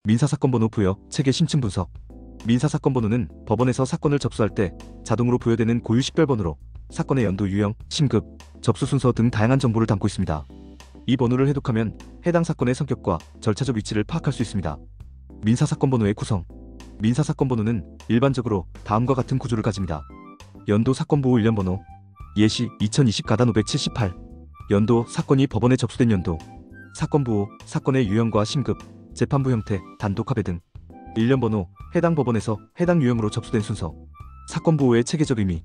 민사사건 번호 부여, 체계 심층 분석. 민사사건 번호는 법원에서 사건을 접수할 때 자동으로 부여되는 고유 식별번호로 사건의 연도, 유형, 심급, 접수 순서 등 다양한 정보를 담고 있습니다. 이 번호를 해독하면 해당 사건의 성격과 절차적 위치를 파악할 수 있습니다. 민사사건 번호의 구성. 민사사건 번호는 일반적으로 다음과 같은 구조를 가집니다. 연도 사건보호 일련번호. 예시 2020-578. 연도, 사건이 법원에 접수된 연도. 사건보호, 사건의 유형과 심급, 재판부 형태, 단독 합의 등. 일련번호, 해당 법원에서 해당 유형으로 접수된 순서. 사건보호의 체계적 의미.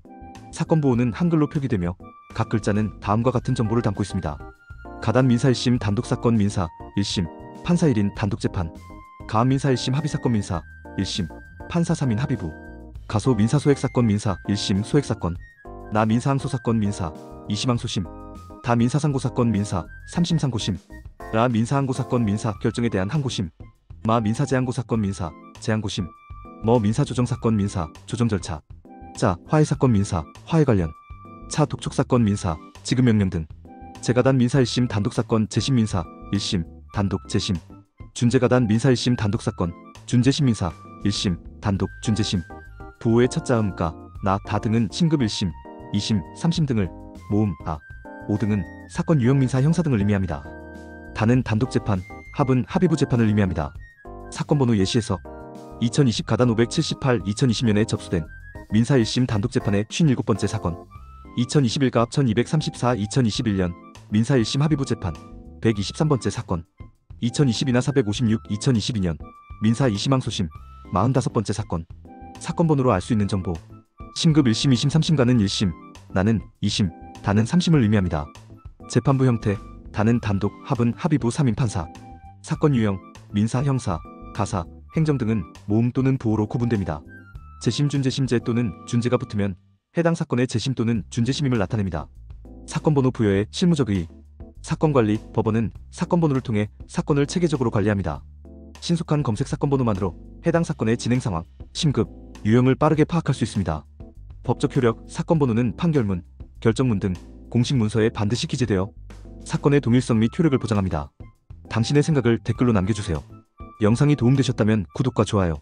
사건보호는 한글로 표기되며 각 글자는 다음과 같은 정보를 담고 있습니다. 가단 민사 1심 단독사건 민사 1심 판사 1인 단독재판. 가한 민사 1심 합의사건 민사 1심 판사 3인 합의부. 가소 민사 소액사건 민사 1심 소액사건. 나 민사 항소사건 민사 2심 항소심. 다 민사 상고사건 민사 3심 상고심. 라 민사 항고사건 민사 결정에 대한 항고심. 마 민사 재항고사건 민사 재항고심. 뭐 민사 조정사건 민사 조정 절차. 자 화해사건 민사 화해 관련. 차 독촉사건 민사 지급명령 등. 재가단 민사 1심 단독사건 재심 민사 1심 단독 재심. 준재가단 민사 1심 단독사건 준재심 민사 1심 단독 준재심. 부호의 첫자 가, 나, 다 등은 심급 1심, 2심, 3심 등을, 모음, 아, 오 등은 사건 유형 민사 형사 등을 의미합니다. 다는 단독재판, 합은 합의부 재판을 의미합니다. 사건번호 예시에서 2020-578 2020년에 접수된 민사 1심 단독재판의 57번째 사건. 2021-1234 2021년 민사 1심 합의부 재판 123번째 사건. 2022-456 2022년 민사 2심 항소심 45번째 사건. 사건번호로 알 수 있는 정보. 심급 1심 2심 3심가는 1심, 나는 2심, 다는 3심을 의미합니다. 재판부 형태, 다는 단독, 합은 합의부 3인 판사. 사건 유형, 민사, 형사, 가사, 행정 등은 모음 또는 부호로 구분됩니다. 재심, 준재심, 재 또는 준재가 붙으면 해당 사건의 재심 또는 준재심임을 나타냅니다. 사건번호 부여의 실무적 의의. 사건관리, 법원은 사건번호를 통해 사건을 체계적으로 관리합니다. 신속한 검색 사건번호만으로 해당 사건의 진행 상황, 심급, 유형을 빠르게 파악할 수 있습니다. 법적 효력, 사건번호는 판결문, 결정문 등 공식 문서에 반드시 기재되어 사건의 동일성 및 효력을 보장합니다. 당신의 생각을 댓글로 남겨주세요. 영상이 도움되셨다면 구독과 좋아요,